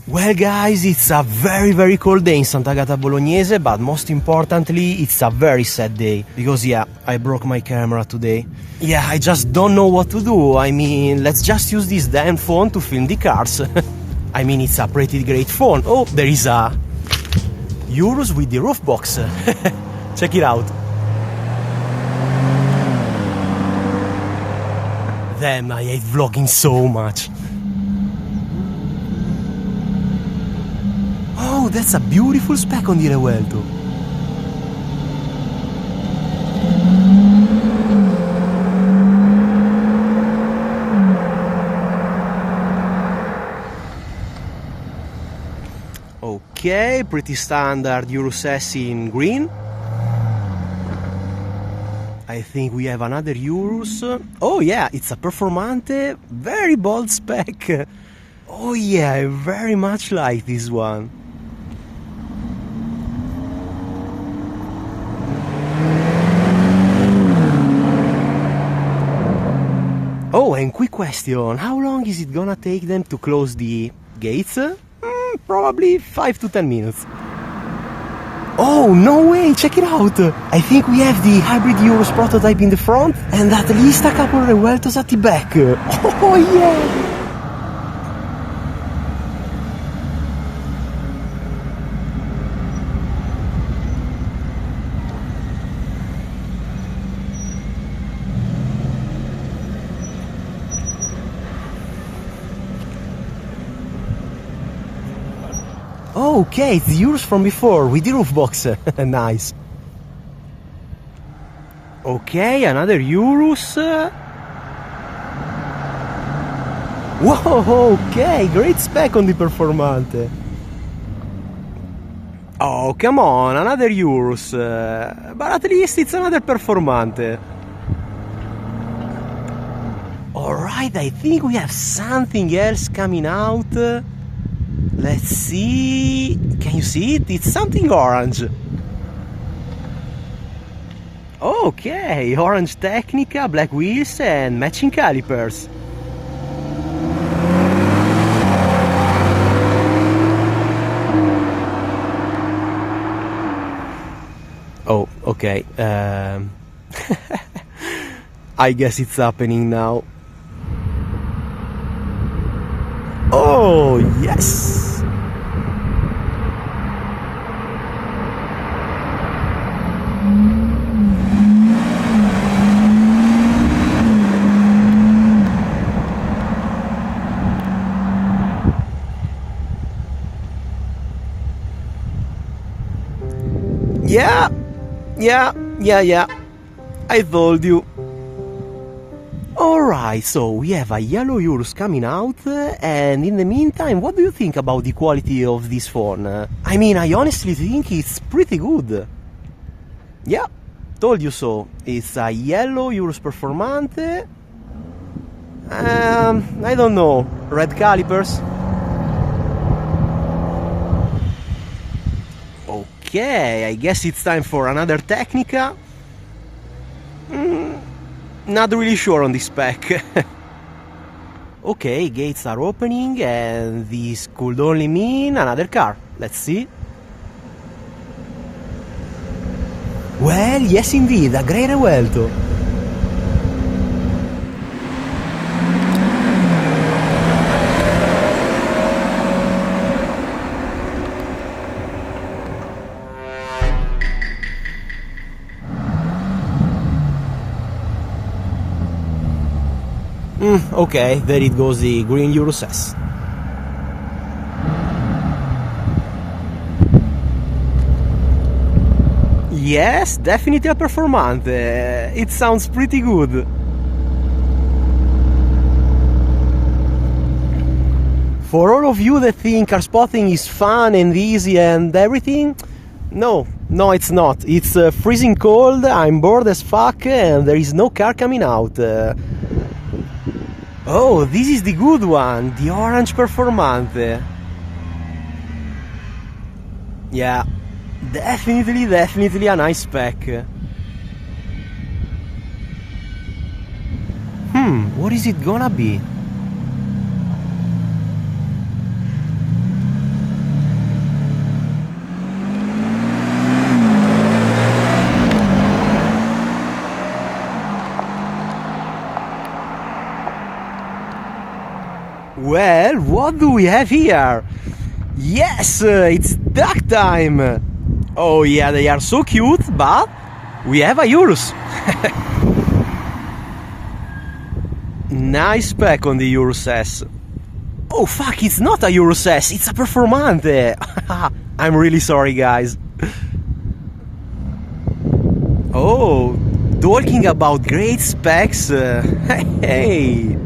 Well guys, it's a very cold day in Sant'Agata Bolognese, but most importantly, it's a very sad day, because yeah, I broke my camera today. Yeah, I just don't know what to do. I mean, let's just use this damn phone to film the cars. I mean, it's a pretty great phone. Oh, there is a Urus with the roof box. Check it out. Damn, I hate vlogging so much. Oh, that's a beautiful speck on the Revuelto. Okay, pretty standard Urus S in green. I think we have another Urus. Oh yeah, it's a Performante, very bold spec. Oh yeah, I very much like this one. Oh, and quick question, how long is it gonna take them to close the gates? Probably 5 to 10 minutes. Oh, no way, check it out! I think we have the Hybrid Urus prototype in the front and at least a couple of Revueltos at the back. Oh yeah! Oh, okay, it's the Urus from before, with the roof box. Nice. Okay, another Urus. Whoa, okay, great spec on the Performante. Oh, come on, another Urus. But at least it's another Performante. Alright, I think we have something else coming out. Let's see. Can you see it? It's something orange. Okay, Huracan Tecnica, black wheels and matching calipers. Oh, okay. I guess it's happening now. Oh, yes! Yeah. I told you. Alright, so we have a yellow Urus coming out, and in the meantime, what do you think about the quality of this phone? I mean, I honestly think it's pretty good. Yeah, told you so. It's a yellow Urus Performante. I don't know, red calipers? Okay, I guess it's time for another Tecnica. Not really sure on this spec. Okay, gates are opening and this could only mean another car. Let's see. Well, yes indeed, a grey Revuelto. Okay, there it goes, the green Urus S. Yes, definitely a Performante. It sounds pretty good. For all of you that think car spotting is fun and easy and everything, no, it's not. It's freezing cold, I'm bored as fuck, and there is no car coming out. Oh, this is the good one, the orange Performante. Yeah, definitely a nice spec. What is it gonna be? what do we have here? Yes, it's duck time! Oh yeah, they are so cute, but we have a Urus! Nice spec on the Urus S. Oh fuck, it's not a Urus S, it's a Performante! I'm really sorry, guys. Oh, talking about great specs, hey!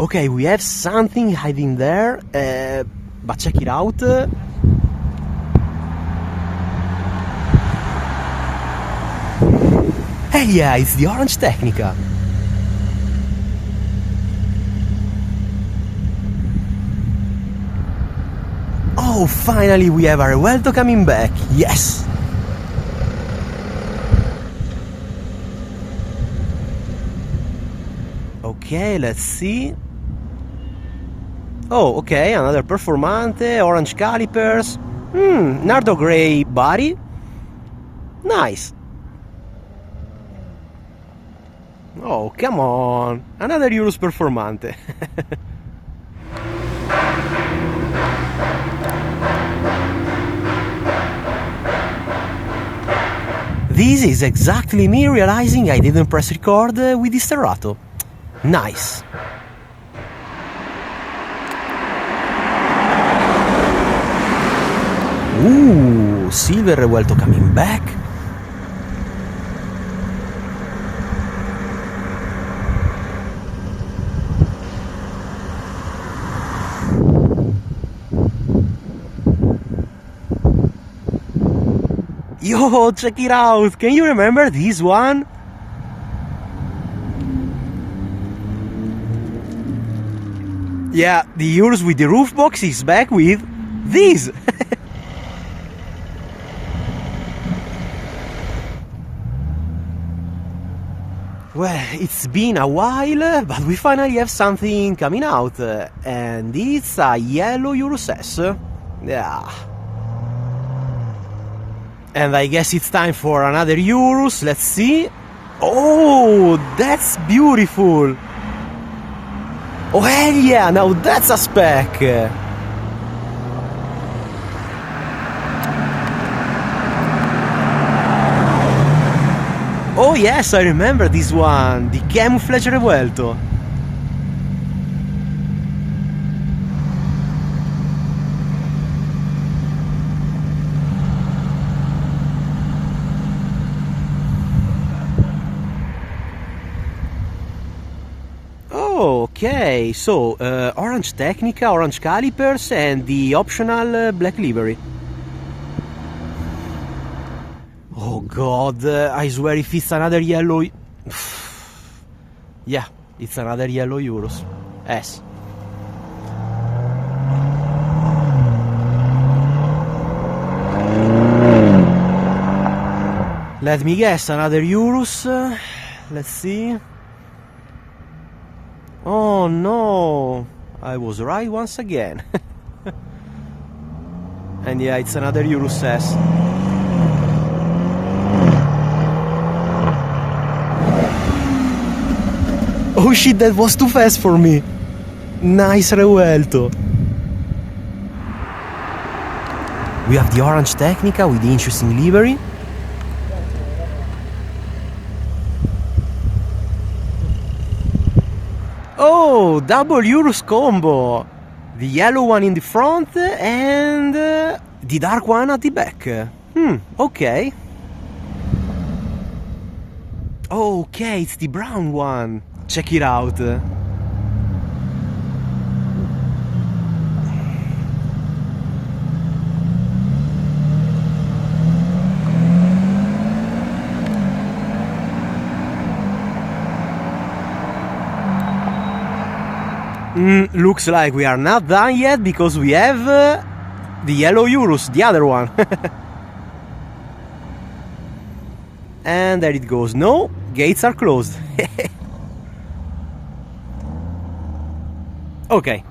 Okay, we have something hiding there, but check it out. Hey, yeah, it's the Huracan Tecnica. Oh, finally we have a Revuelto coming back, yes! Okay, let's see. Oh, okay, another Performante, orange calipers. Nardo grey body. Nice. Oh, come on. Another Urus Performante. This is exactly me realizing I didn't press record with the sterrato. Nice. Ooh, silver Revuelto coming back. Yo, check it out! Can you remember this one? Yeah, the Urus with the roof box is back with this! Well, it's been a while, but we finally have something coming out, and it's a yellow Urus S. Yeah. And I guess it's time for another Urus, let's see. Oh, that's beautiful! Oh hell yeah, now that's a spec! Oh yes, I remember this one, the camouflage Revuelto. Oh, okay, so Huracan Tecnica, orange calipers and the optional black livery. Oh god, I swear if it's another yellow... Yeah, it's another yellow Urus S. Let me guess, another Urus. Let's see. Oh no, I was right once again. And yeah, it's another Urus S. Oh shit, that was too fast for me. Nice Revuelto. We have the Huracan Tecnica with the interesting livery. Oh, double Urus combo! The yellow one in the front and the dark one at the back. Okay. Okay, it's the brown one. Check it out. Looks like we are not done yet because we have the yellow Urus, the other one. And there it goes. No, gates are closed. Okay.